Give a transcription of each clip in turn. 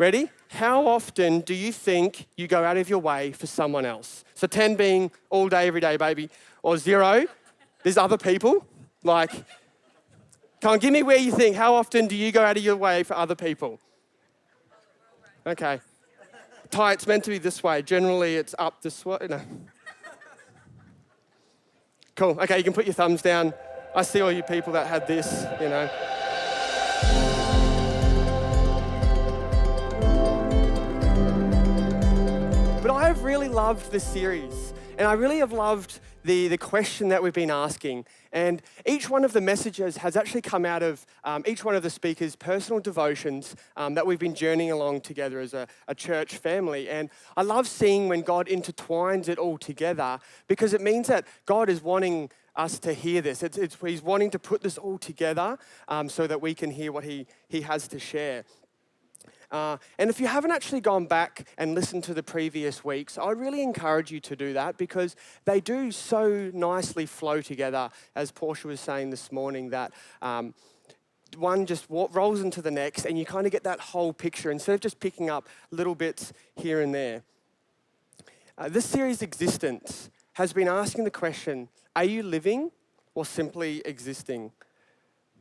Ready? How often do you think you go out of your way for someone else? So 10 being all day, every day, baby. Or 0, there's other people. Like, come on, give me where you think. How often do you go out of your way for other people? Okay. Ty, it's meant to be this way. Generally, it's up this way. No. Cool. Okay, you can put your thumbs down. I see all you people that had this, you know. But I have really loved this series, and I really have loved the question that we've been asking. And each one of the messages has actually come out of each one of the speakers' personal devotions that we've been journeying along together as a church family. And I love seeing when God intertwines it all together, because it means that God is wanting us to hear this. He's wanting to put this all together so that we can hear what he has to share. And if you haven't actually gone back and listened to the previous weeks, I really encourage you to do that, because they do so nicely flow together, as Portia was saying this morning, that one just rolls into the next, and you kind of get that whole picture instead of just picking up little bits here and there. This series, Existence, has been asking the question, are you living or simply existing?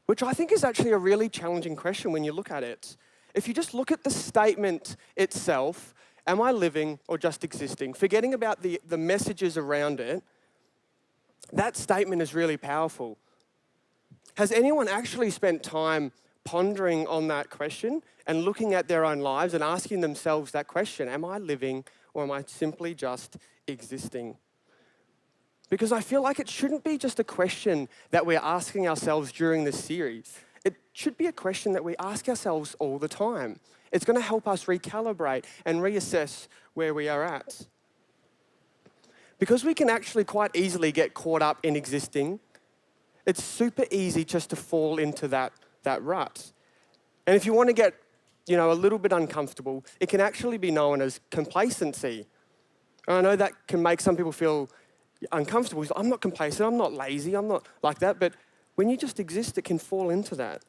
Which I think is actually a really challenging question when you look at it. If you just look at the statement itself, am I living or just existing? Forgetting about the messages around it, that statement is really powerful. Has anyone actually spent time pondering on that question and looking at their own lives and asking themselves that question, am I living or am I simply just existing? Because I feel like it shouldn't be just a question that we're asking ourselves during this series. It should be a question that we ask ourselves all the time. It's going to help us recalibrate and reassess where we are at. Because we can actually quite easily get caught up in existing, it's super easy just to fall into that rut. And if you want to get, a little bit uncomfortable, it can actually be known as complacency. And I know that can make some people feel uncomfortable. I'm not complacent, I'm not lazy, I'm not like that, but when you just exist, it can fall into that.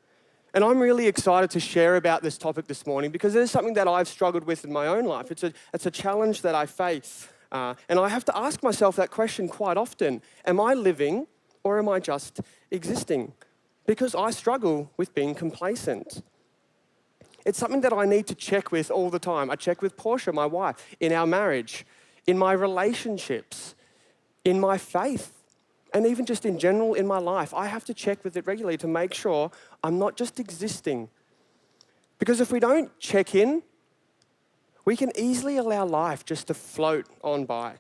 And I'm really excited to share about this topic this morning, because it is something that I've struggled with in my own life. It's a challenge that I face. And I have to ask myself that question quite often. Am I living or am I just existing? Because I struggle with being complacent. It's something that I need to check with all the time. I check with Portia, my wife, in our marriage, in my relationships, in my faith, and even just in general in my life. I have to check with it regularly to make sure I'm not just existing. Because if we don't check in, we can easily allow life just to float on by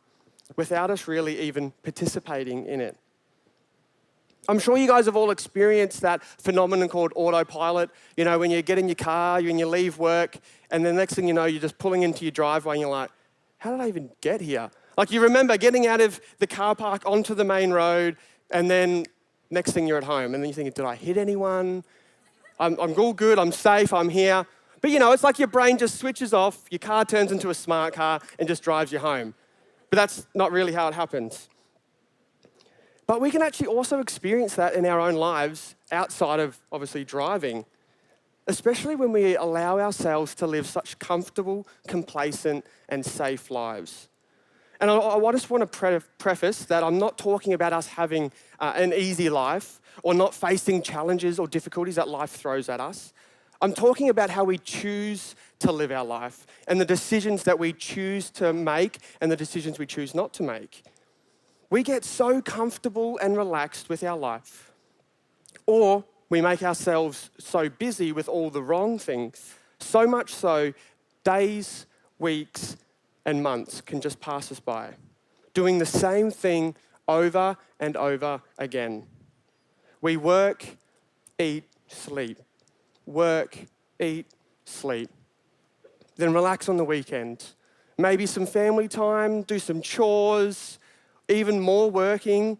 without us really even participating in it. I'm sure you guys have all experienced that phenomenon called autopilot. When you get in your car and you leave work, and the next thing you know, you're just pulling into your driveway and you're like, how did I even get here? Like, you remember getting out of the car park onto the main road, and then next thing you're at home, and then you're thinking, did I hit anyone? I'm all good, I'm safe, I'm here. But it's like your brain just switches off, your car turns into a smart car and just drives you home. But that's not really how it happens. But we can actually also experience that in our own lives outside of, obviously, driving, especially when we allow ourselves to live such comfortable, complacent, and safe lives. And I just want to preface that I'm not talking about us having an easy life or not facing challenges or difficulties that life throws at us. I'm talking about how we choose to live our life and the decisions that we choose to make and the decisions we choose not to make. We get so comfortable and relaxed with our life, or we make ourselves so busy with all the wrong things, so much so days, weeks, and months can just pass us by, doing the same thing over and over again. We work, eat, sleep. Work, eat, sleep. Then relax on the weekend. Maybe some family time, do some chores, even more working.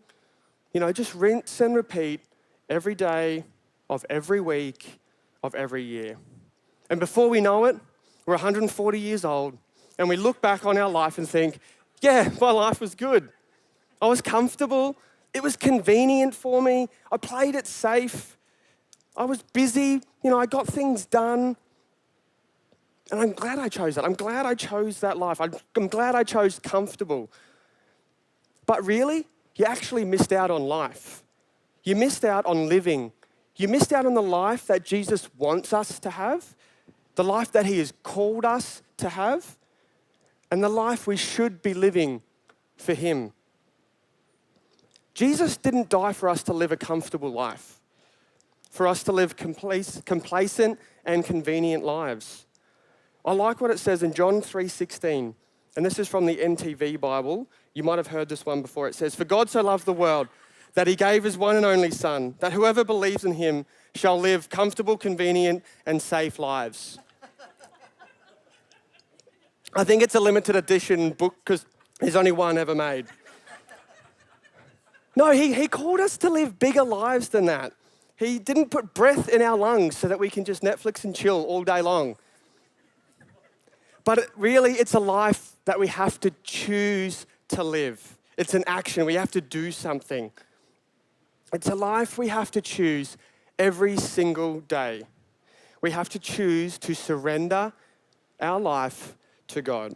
Just rinse and repeat every day of every week of every year. And before we know it, we're 140 years old, and we look back on our life and think, yeah, my life was good. I was comfortable. It was convenient for me. I played it safe. I was busy. I got things done. And I'm glad I chose that. I'm glad I chose that life. I'm glad I chose comfortable. But really, you actually missed out on life. You missed out on living. You missed out on the life that Jesus wants us to have, the life that he has called us to have, and the life we should be living for him. Jesus didn't die for us to live a comfortable life, for us to live complacent and convenient lives. I like what it says in John 3:16, and this is from the NTV Bible. You might have heard this one before. It says, "For God so loved the world that he gave his one and only Son, that whoever believes in him shall live comfortable, convenient, and safe lives." I think it's a limited edition book because there's only one ever made. No, he called us to live bigger lives than that. He didn't put breath in our lungs so that we can just Netflix and chill all day long. But it's a life that we have to choose to live. It's an action. We have to do something. It's a life we have to choose every single day. We have to choose to surrender our life to God.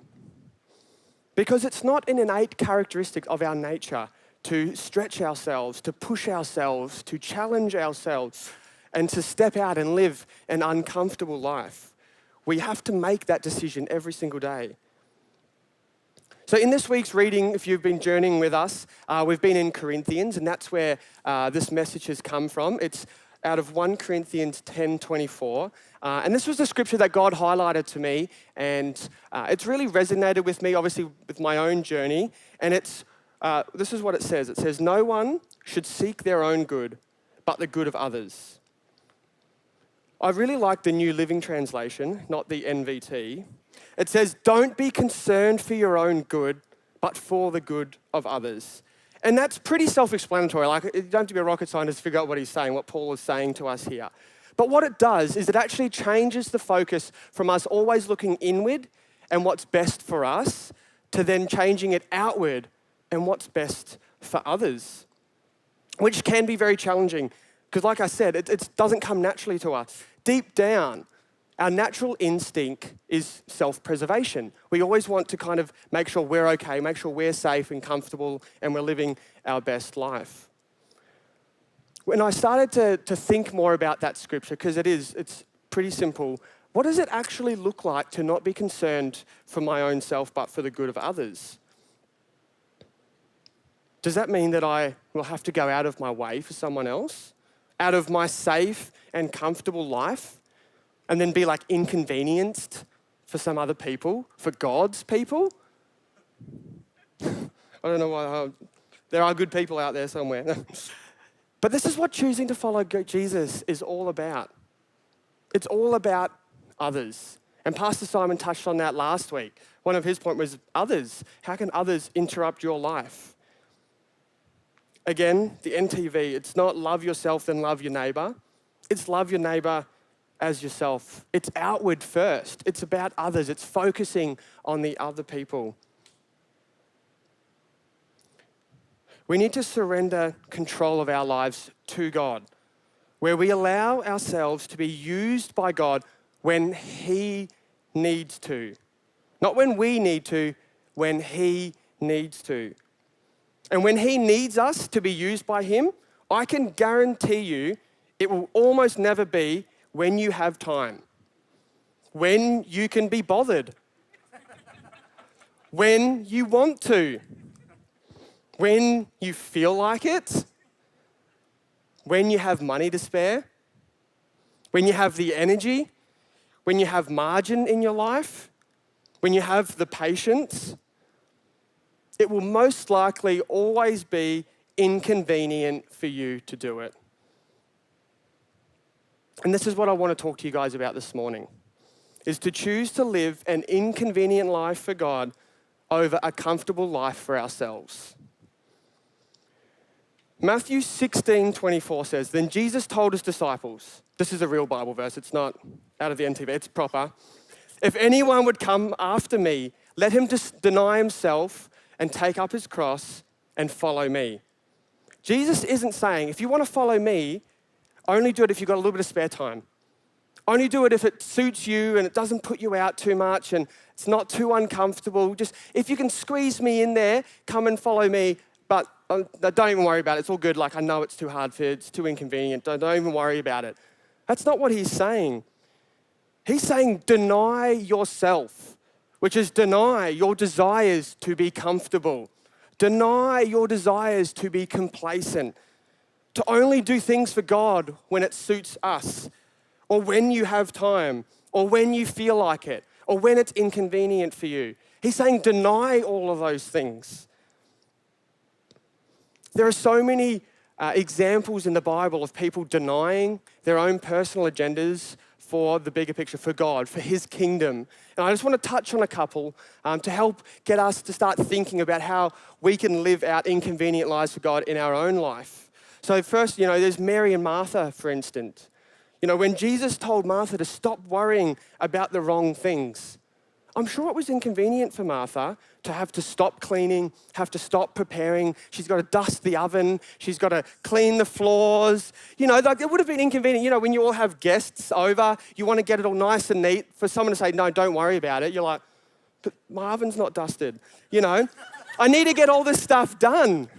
Because it's not an innate characteristic of our nature to stretch ourselves, to push ourselves, to challenge ourselves, and to step out and live an uncomfortable life. We have to make that decision every single day. So in this week's reading, if you've been journeying with us, we've been in Corinthians, and that's where this message has come from. It's out of 1 Corinthians 10:24. And this was the scripture that God highlighted to me, and it's really resonated with me, obviously, with my own journey. And this is what it says. It says, "No one should seek their own good, but the good of others." I really like the New Living Translation, not the NVT. It says, "Don't be concerned for your own good, but for the good of others." And that's pretty self-explanatory. Like, you don't have to be a rocket scientist to figure out what he's saying, what Paul is saying to us here. But what it does is it actually changes the focus from us always looking inward and what's best for us to then changing it outward and what's best for others, which can be very challenging. Because like I said, it doesn't come naturally to us. Deep down, our natural instinct is self-preservation. We always want to kind of make sure we're okay, make sure we're safe and comfortable and we're living our best life. When I started to think more about that scripture, because it's pretty simple, what does it actually look like to not be concerned for my own self but for the good of others? Does that mean that I will have to go out of my way for someone else? Out of my safe and comfortable life, and then be like inconvenienced for some other people, for God's people? I don't know why. There are good people out there somewhere. But this is what choosing to follow Jesus is all about. It's all about others. And Pastor Simon touched on that last week. One of his points was others. How can others interrupt your life? Again, the NTV, it's not love yourself, then love your neighbor. It's love your neighbor as yourself. It's outward first. It's about others. It's focusing on the other people. We need to surrender control of our lives to God, where we allow ourselves to be used by God when he needs to. Not when we need to, when he needs to. And when he needs us to be used by him, I can guarantee you it will almost never be when you have time, when you can be bothered, when you want to, when you feel like it, when you have money to spare, when you have the energy, when you have margin in your life, when you have the patience. It will most likely always be inconvenient for you to do it. And this is what I want to talk to you guys about this morning, is to choose to live an inconvenient life for God over a comfortable life for ourselves. Matthew 16:24 says, "Then Jesus told his disciples," this is a real Bible verse, it's not out of the NTV, it's proper, "If anyone would come after me, let him just deny himself and take up his cross and follow me." Jesus isn't saying, if you want to follow me, only do it if you've got a little bit of spare time. Only do it if it suits you and it doesn't put you out too much and it's not too uncomfortable. Just if you can squeeze me in there, come and follow me. But don't even worry about it. It's all good. Like, I know it's too hard for you. It's too inconvenient. Don't even worry about it. That's not what he's saying. He's saying deny yourself, which is deny your desires to be comfortable. Deny your desires to be complacent. To only do things for God when it suits us, or when you have time, or when you feel like it, or when it's inconvenient for you. He's saying deny all of those things. There are so many examples in the Bible of people denying their own personal agendas for the bigger picture, for God, for his kingdom. And I just want to touch on a couple to help get us to start thinking about how we can live out inconvenient lives for God in our own life. So first, there's Mary and Martha, for instance. When Jesus told Martha to stop worrying about the wrong things, I'm sure it was inconvenient for Martha to have to stop cleaning, have to stop preparing. She's got to dust the oven. She's got to clean the floors. It would have been inconvenient. When you all have guests over, you want to get it all nice and neat. For someone to say, no, don't worry about it. You're like, but my oven's not dusted. I need to get all this stuff done.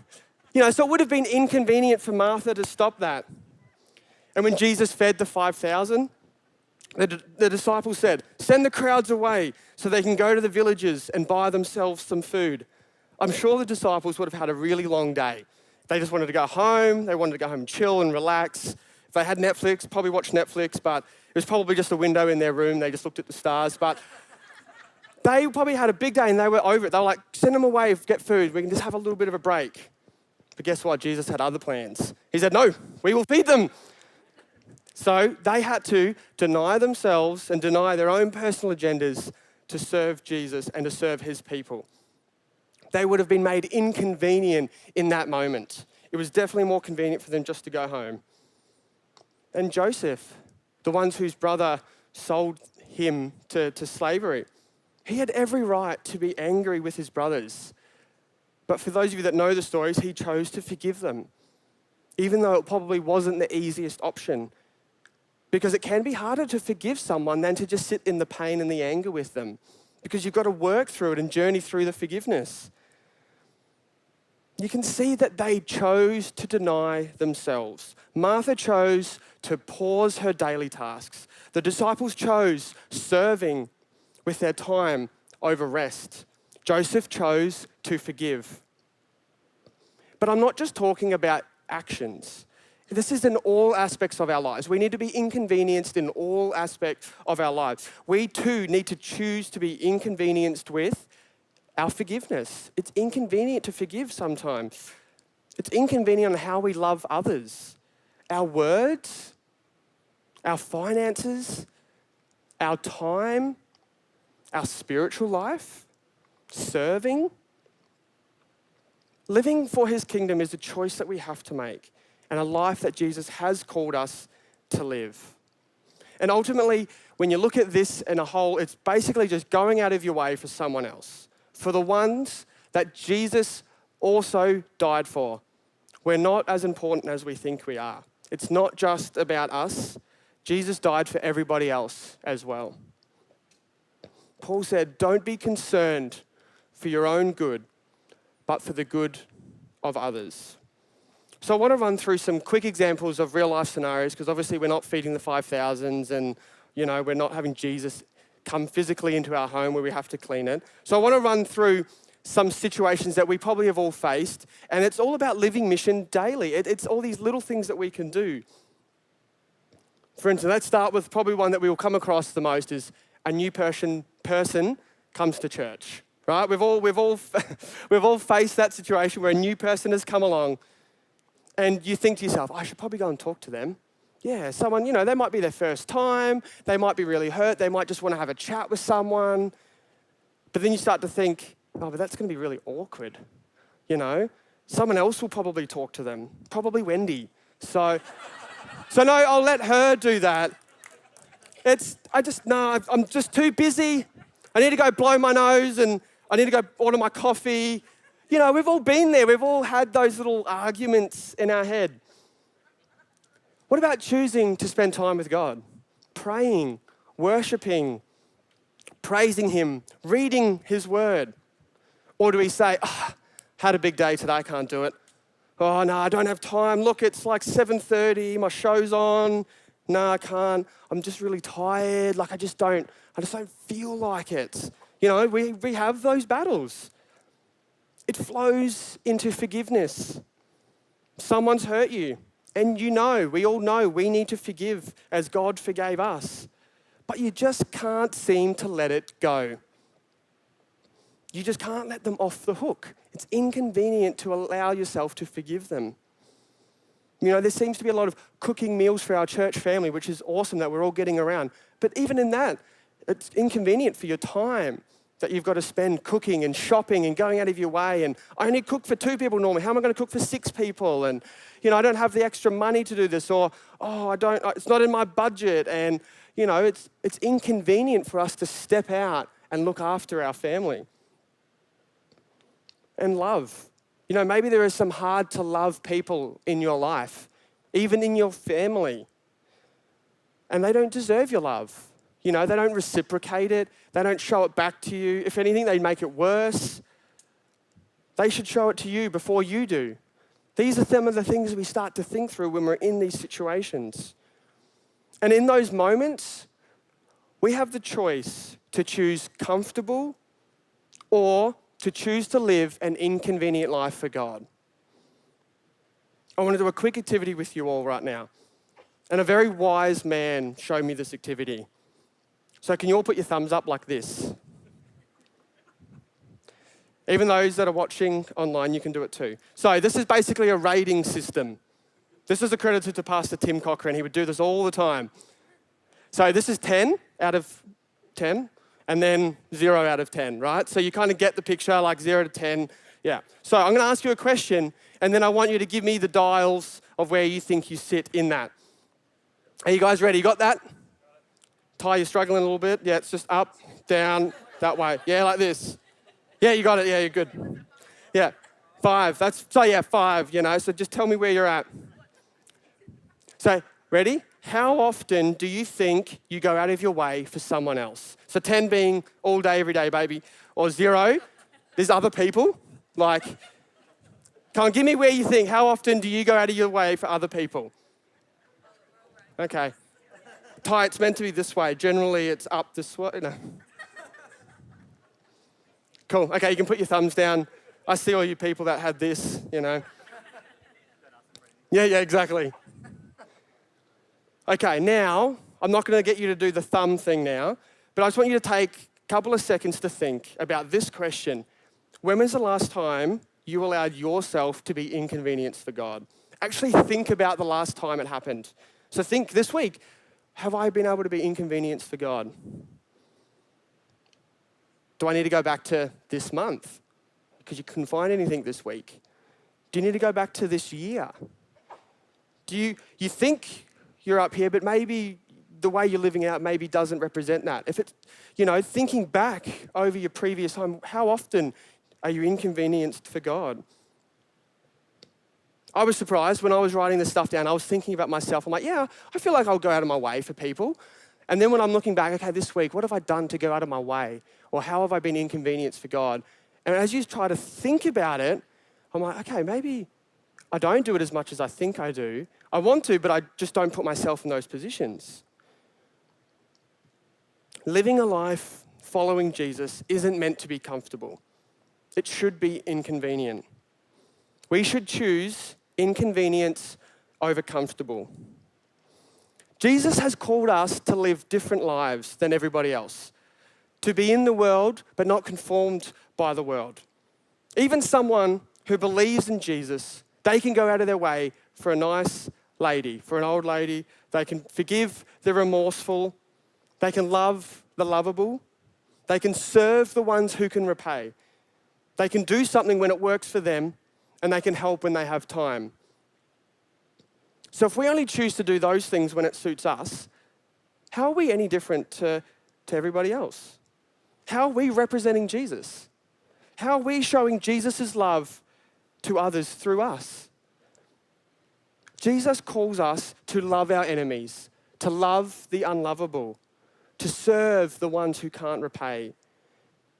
So it would have been inconvenient for Martha to stop that. And when Jesus fed the 5,000, the disciples said, send the crowds away so they can go to the villages and buy themselves some food. I'm sure the disciples would have had a really long day. They just wanted to go home. They wanted to go home and chill and relax. If they had Netflix, probably watch Netflix, but it was probably just a window in their room. They just looked at the stars. But they probably had a big day and they were over it. They were like, send them away, get food. We can just have a little bit of a break. But guess what? Jesus had other plans. He said, no, we will feed them. So they had to deny themselves and deny their own personal agendas to serve Jesus and to serve his people. They would have been made inconvenient in that moment. It was definitely more convenient for them just to go home. And Joseph, the ones whose brother sold him to slavery, he had every right to be angry with his brothers. But for those of you that know the stories, he chose to forgive them, even though it probably wasn't the easiest option. Because it can be harder to forgive someone than to just sit in the pain and the anger with them. Because you've got to work through it and journey through the forgiveness. You can see that they chose to deny themselves. Martha chose to pause her daily tasks. The disciples chose serving with their time over rest. Joseph chose to forgive. But I'm not just talking about actions. This is in all aspects of our lives. We need to be inconvenienced in all aspects of our lives. We too need to choose to be inconvenienced with our forgiveness. It's inconvenient to forgive sometimes. It's inconvenient on how we love others. Our words, our finances, our time, our spiritual life, serving. Living for his kingdom is a choice that we have to make, and a life that Jesus has called us to live. And ultimately, when you look at this in a whole, it's basically just going out of your way for someone else, for the ones that Jesus also died for. We're not as important as we think we are. It's not just about us. Jesus died for everybody else as well. Paul said, don't be concerned for your own good, but for the good of others. So I want to run through some quick examples of real life scenarios, because obviously we're not feeding the 5,000s and, we're not having Jesus come physically into our home where we have to clean it. So I want to run through some situations that we probably have all faced, and it's all about living mission daily. It's all these little things that we can do. For instance, let's start with probably one that we will come across the most is a new person comes to church, right? We've all faced that situation where a new person has come along. And you think to yourself, I should probably go and talk to them. Yeah, someone, they might be their first time. They might be really hurt. They might just want to have a chat with someone. But then you start to think, but that's going to be really awkward. Someone else will probably talk to them, probably Wendy. So no, I'll let her do that. I'm just too busy. I need to go blow my nose and I need to go order my coffee. We've all been there. We've all had those little arguments in our head. What about choosing to spend time with God? praying, worshiping, praising him, reading his word? Or do we say, had a big day today, I can't do it. Oh, no, I don't have time. Look, it's like 7:30, my show's on. No, I can't. I'm just really tired. Like, I just don't feel like it. You know, we have those battles. It flows into forgiveness. Someone's hurt you, and we all know we need to forgive as God forgave us. But you just can't seem to let it go. You just can't let them off the hook. It's inconvenient to allow yourself to forgive them. You know, there seems to be a lot of cooking meals for our church family, which is awesome that we're all getting around. But even in that, it's inconvenient for your time that you've got to spend cooking and shopping and going out of your way. And I only cook for 2 people normally. How am I going to cook for 6 people? And, I don't have the extra money to do this. Or, it's not in my budget. And, it's inconvenient for us to step out and look after our family. And love. Maybe there are some hard to love people in your life, even in your family. And they don't deserve your love. They don't reciprocate it. They don't show it back to you. If anything, they make it worse. They should show it to you before you do. These are some of the things we start to think through when we're in these situations. And in those moments, we have the choice to choose comfortable or to choose to live an inconvenient life for God. I want to do a quick activity with you all right now. And a very wise man showed me this activity. So can you all put your thumbs up like this? Even those that are watching online, you can do it too. So this is basically a rating system. This is accredited to Pastor Tim Cochran. He would do this all the time. So this is 10 out of 10. And then 0 out of 10, right? So you kind of get the picture, like 0 to 10. Yeah. So I'm going to ask you a question, and then I want you to give me the dials of where you think you sit in that. Are you guys ready? You got that? Ty, you're struggling a little bit. Yeah, it's just up, down, that way. Yeah, like this. Yeah, you got it. Yeah, you're good. Yeah, 5. 5, So just tell me where you're at. So, ready? How often do you think you go out of your way for someone else? So 10 being all day, every day, baby. Or 0, there's other people. Like, come on, give me where you think. How often do you go out of your way for other people? Okay. Ty, it's meant to be this way. Generally, it's up this way. No. Cool. Okay, you can put your thumbs down. I see all you people that had this, Yeah, exactly. Okay, now, I'm not going to get you to do the thumb thing now, but I just want you to take a couple of seconds to think about this question. When was the last time you allowed yourself to be inconvenienced for God? Actually think about the last time it happened. So think this week, have I been able to be inconvenienced for God? Do I need to go back to this month? Because you couldn't find anything this week. Do you need to go back to this year? Do you think you're up here, but maybe the way you're living out maybe doesn't represent that. If it's, thinking back over your previous time, how often are you inconvenienced for God? I was surprised when I was writing this stuff down. I was thinking about myself. I'm like, yeah, I feel like I'll go out of my way for people. And then when I'm looking back, okay, this week, what have I done to go out of my way? Or how have I been inconvenienced for God? And as you try to think about it, I'm like, okay, maybe I don't do it as much as I think I do. I want to, but I just don't put myself in those positions. Living a life following Jesus isn't meant to be comfortable. It should be inconvenient. We should choose inconvenience over comfortable. Jesus has called us to live different lives than everybody else, to be in the world but not conformed by the world. Even someone who believes in Jesus, they can go out of their way for a nice lady, for an old lady. They can forgive the remorseful. They can love the lovable. They can serve the ones who can repay. They can do something when it works for them, and they can help when they have time. So if we only choose to do those things when it suits us, how are we any different to everybody else? How are we representing Jesus? How are we showing Jesus' love to others through us? Jesus calls us to love our enemies, to love the unlovable, to serve the ones who can't repay,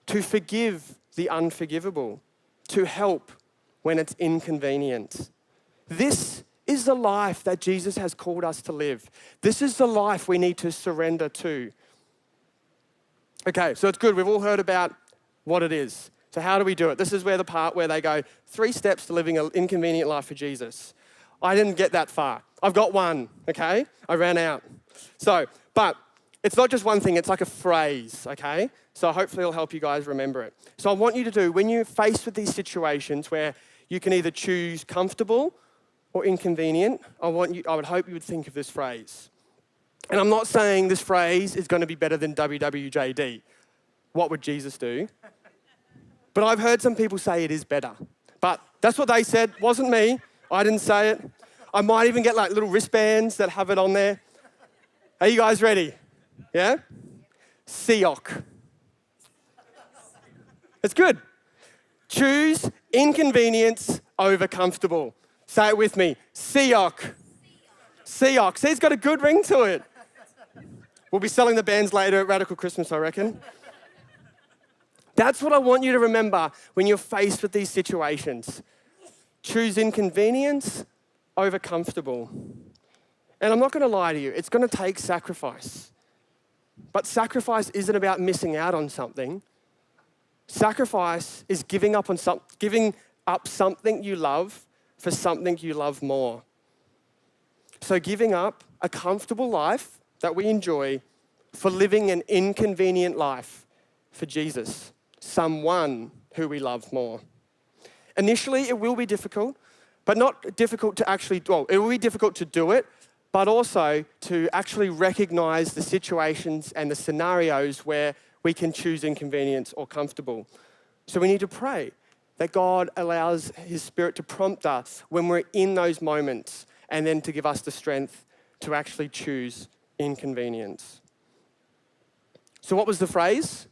to forgive the unforgivable, to help when it's inconvenient. This is the life that Jesus has called us to live. This is the life we need to surrender to. Okay, so it's good. We've all heard about what it is. So how do we do it? This is where the part where they go, 3 steps to living an inconvenient life for Jesus. I didn't get that far. I've got one, okay? I ran out. But it's not just one thing, it's like a phrase, okay? So hopefully it'll help you guys remember it. So I want you to do, when you're faced with these situations where you can either choose comfortable or inconvenient, I would hope you would think of this phrase. And I'm not saying this phrase is going to be better than WWJD. What would Jesus do? But I've heard some people say it is better. But that's what they said, wasn't me. I didn't say it. I might even get like little wristbands that have it on there. Are you guys ready? Yeah? SYOC. It's good. Choose inconvenience over comfortable. Say it with me. SYOC. SYOC. See, it's got a good ring to it. We'll be selling the bands later at Radical Christmas, I reckon. That's what I want you to remember when you're faced with these situations. Choose inconvenience over comfortable. And I'm not going to lie to you, it's going to take sacrifice. But sacrifice isn't about missing out on something. Sacrifice is giving up something you love for something you love more. So giving up a comfortable life that we enjoy for living an inconvenient life for Jesus, someone who we love more. Initially, it will be difficult, but not difficult to actually, it will be difficult to do it, but also to actually recognize the situations and the scenarios where we can choose inconvenience or comfortable. So we need to pray that God allows His Spirit to prompt us when we're in those moments and then to give us the strength to actually choose inconvenience. So what was the phrase?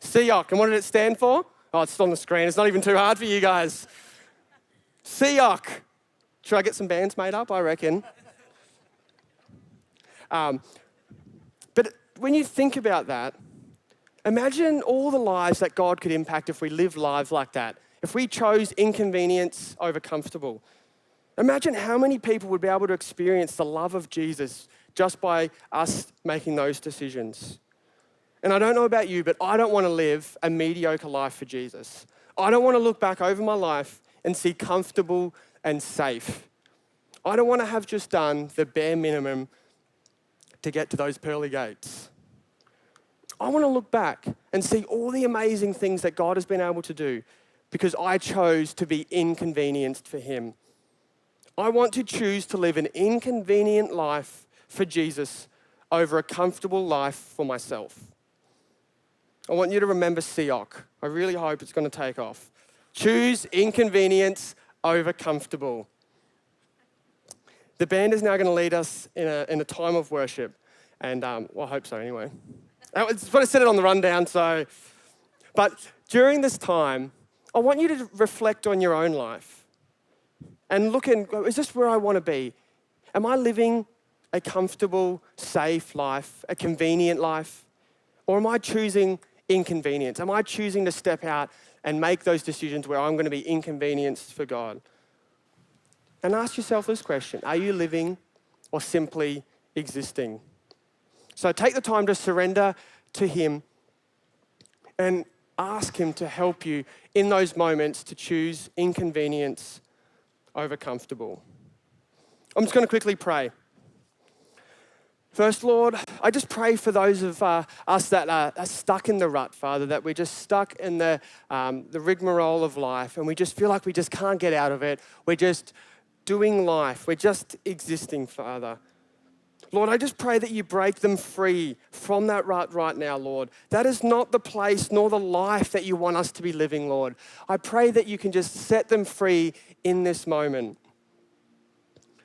SYOC. And what did it stand for? Oh, it's on the screen. It's not even too hard for you guys. SYOC. Should I get some bands made up? I reckon. But when you think about that, imagine all the lives that God could impact if we lived lives like that. If we chose inconvenience over comfortable. Imagine how many people would be able to experience the love of Jesus just by us making those decisions. And I don't know about you, but I don't want to live a mediocre life for Jesus. I don't want to look back over my life and see comfortable and safe. I don't want to have just done the bare minimum to get to those pearly gates. I want to look back and see all the amazing things that God has been able to do because I chose to be inconvenienced for Him. I want to choose to live an inconvenient life for Jesus over a comfortable life for myself. I want you to remember SYOC. I really hope it's going to take off. Choose inconvenience over comfortable. The band is now going to lead us in a time of worship. And, I hope so anyway. That's what I said it on the rundown, so. But during this time, I want you to reflect on your own life. And look and go, is this where I want to be? Am I living a comfortable, safe life, a convenient life? Or am I choosing inconvenience? Am I choosing to step out and make those decisions where I'm going to be inconvenienced for God? And ask yourself this question: are you living or simply existing? So take the time to surrender to Him and ask Him to help you in those moments to choose inconvenience over comfortable. I'm just going to quickly pray. First, Lord, I just pray for those of us that are stuck in the rut, Father, that we're just stuck in the rigmarole of life and we just feel like we just can't get out of it. We're just doing life. We're just existing, Father. Lord, I just pray that you break them free from that rut right now, Lord. That is not the place nor the life that you want us to be living, Lord. I pray that you can just set them free in this moment.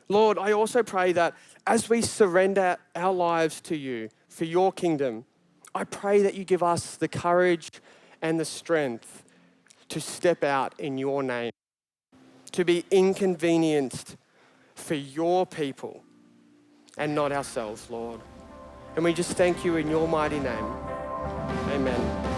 Lord, I also pray that as we surrender our lives to you for your kingdom, I pray that you give us the courage and the strength to step out in your name, to be inconvenienced for your people, and not ourselves, Lord. And we just thank you in your mighty name. Amen.